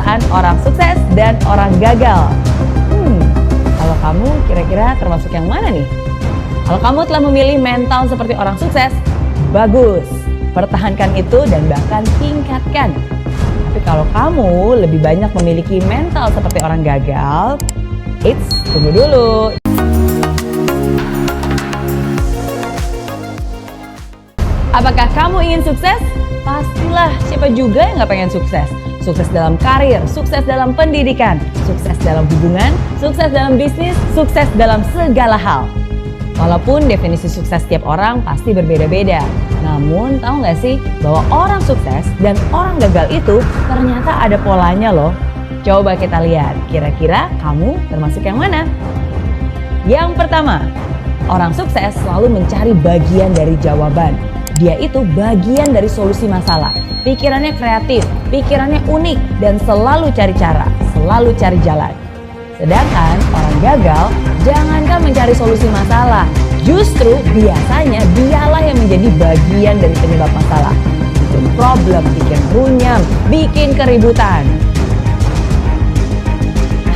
kebiasaan orang sukses dan orang gagal. Kalau kamu kira-kira termasuk yang mana nih? Kalau kamu telah memilih mental seperti orang sukses, bagus. Pertahankan itu dan bahkan tingkatkan. Tapi kalau kamu lebih banyak memiliki mental seperti orang gagal, tunggu dulu. Apakah kamu ingin sukses? Pastilah, siapa juga yang gak pengen sukses? Sukses dalam karir, sukses dalam pendidikan, sukses dalam hubungan, sukses dalam bisnis, sukses dalam segala hal. Walaupun definisi sukses setiap orang pasti berbeda-beda. Namun tahu gak sih bahwa orang sukses dan orang gagal itu ternyata ada polanya loh. Coba kita lihat, kira-kira kamu termasuk yang mana? Yang pertama, orang sukses selalu mencari bagian dari jawaban. Dia itu bagian dari solusi masalah. Pikirannya kreatif, pikirannya unik, dan selalu cari cara, selalu cari jalan. Sedangkan orang gagal jangankan mencari solusi masalah, justru biasanya dialah yang menjadi bagian dari penyebab masalah. Bikin problem, bikin runyam, bikin keributan.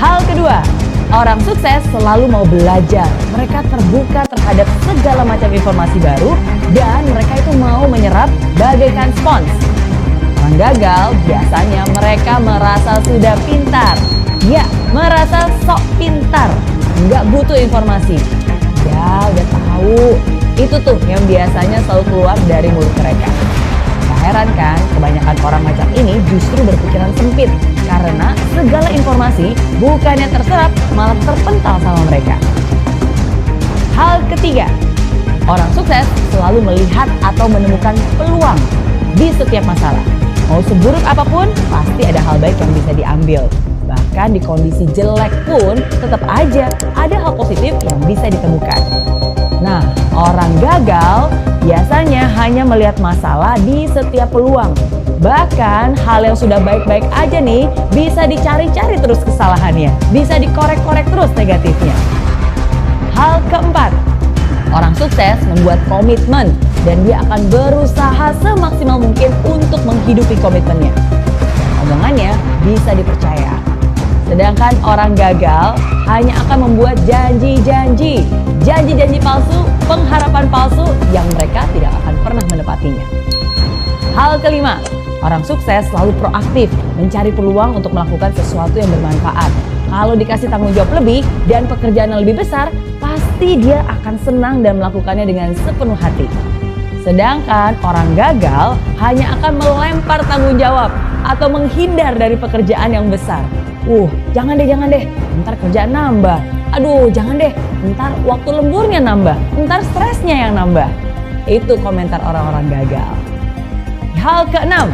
Hal kedua, orang sukses selalu mau belajar. Mereka terbuka terhadap segala macam informasi baru dan mereka itu mau menyerap bagaikan spons. Orang gagal biasanya mereka merasa sudah pintar. Ya, merasa sok pintar. Nggak butuh informasi. Ya, udah tahu. Itu tuh yang biasanya selalu keluar dari mulut mereka. Gak heran kan, kebanyakan orang macam ini justru berpikiran sempit. Karena segala informasi bukannya terserap, malah terpental sama mereka. Hal ketiga, orang sukses selalu melihat atau menemukan peluang di setiap masalah. Mau seburuk apapun, pasti ada hal baik yang bisa diambil. Bahkan di kondisi jelek pun tetap aja ada hal positif yang bisa ditemukan. Nah, orang gagal biasanya hanya melihat masalah di setiap peluang. Bahkan hal yang sudah baik-baik aja nih bisa dicari-cari terus kesalahannya, bisa dikorek-korek terus negatifnya. Hal keempat, orang sukses membuat komitmen dan dia akan berusaha semaksimal mungkin untuk menghidupi komitmennya. Omongannya bisa dipercaya. Sedangkan orang gagal hanya akan membuat janji-janji palsu, pengharapan palsu yang mereka tidak akan pernah menepatinya. Hal kelima, orang sukses selalu proaktif mencari peluang untuk melakukan sesuatu yang bermanfaat. Kalau dikasih tanggung jawab lebih dan pekerjaan yang lebih besar, pasti dia akan senang dan melakukannya dengan sepenuh hati. Sedangkan orang gagal hanya akan melempar tanggung jawab atau menghindar dari pekerjaan yang besar. Jangan deh, ntar kerjaan nambah. Aduh, jangan deh, ntar waktu lemburnya nambah, ntar stresnya yang nambah. Itu komentar orang-orang gagal. Hal keenam,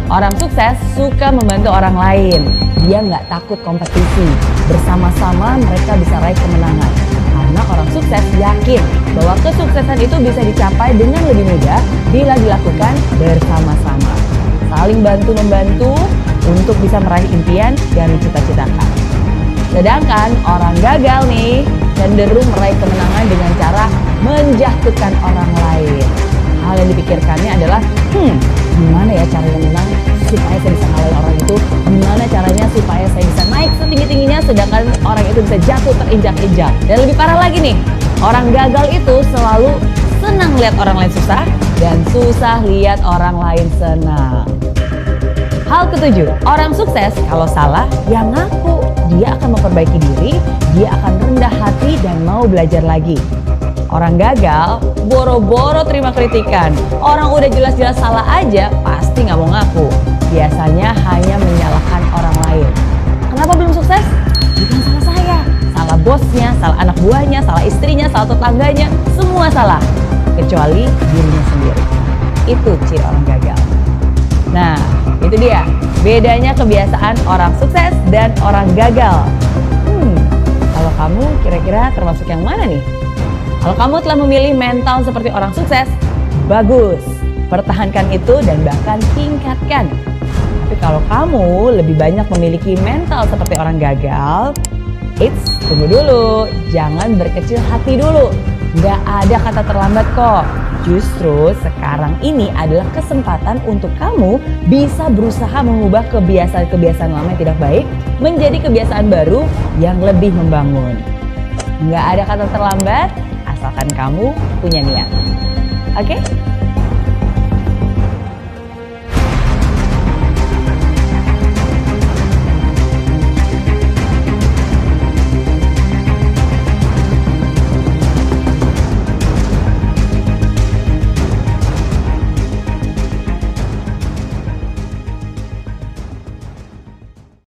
orang sukses suka membantu orang lain. Dia nggak takut kompetisi. Bersama-sama mereka bisa raih kemenangan. Karena orang sukses yakin bahwa kesuksesan itu bisa dicapai dengan lebih mudah bila dilakukan bersama-sama. Saling bantu-membantu untuk bisa meraih impian yang dicita-citakan. Sedangkan orang gagal nih cenderung meraih kemenangan dengan cara menjatuhkan orang lain. Hal yang dipikirkannya adalah, gimana ya caranya menang supaya saya bisa ngalahin orang itu? Gimana caranya supaya saya bisa naik setinggi-tingginya sedangkan orang itu bisa jatuh terinjak-injak? Dan lebih parah lagi nih, orang gagal itu selalu senang lihat orang lain susah dan susah lihat orang lain senang. Hal ketujuh, orang sukses kalau salah ya ngaku. Dia akan memperbaiki diri, dia akan rendah hati dan mau belajar lagi. Orang gagal boro-boro terima kritikan. Orang udah jelas-jelas salah aja pasti nggak mau ngaku. Biasanya hanya menyalahkan orang lain. Kenapa belum sukses? Bukan salah saya. Salah bosnya, salah anak buahnya, salah istrinya, salah tetangganya. Semua salah. Kecuali dirinya sendiri. Itu ciri orang gagal. Nah, itu dia bedanya kebiasaan orang sukses dan orang gagal. Kalau kamu kira-kira termasuk yang mana nih? Kalau kamu telah memilih mental seperti orang sukses, bagus. Pertahankan itu dan bahkan tingkatkan. Tapi kalau kamu lebih banyak memiliki mental seperti orang gagal, tunggu dulu. Jangan berkecil hati dulu. Nggak ada kata terlambat kok. Justru sekarang ini adalah kesempatan untuk kamu bisa berusaha mengubah kebiasaan-kebiasaan lama yang tidak baik menjadi kebiasaan baru yang lebih membangun. Nggak ada kata terlambat, asalkan kamu punya niat. Oke?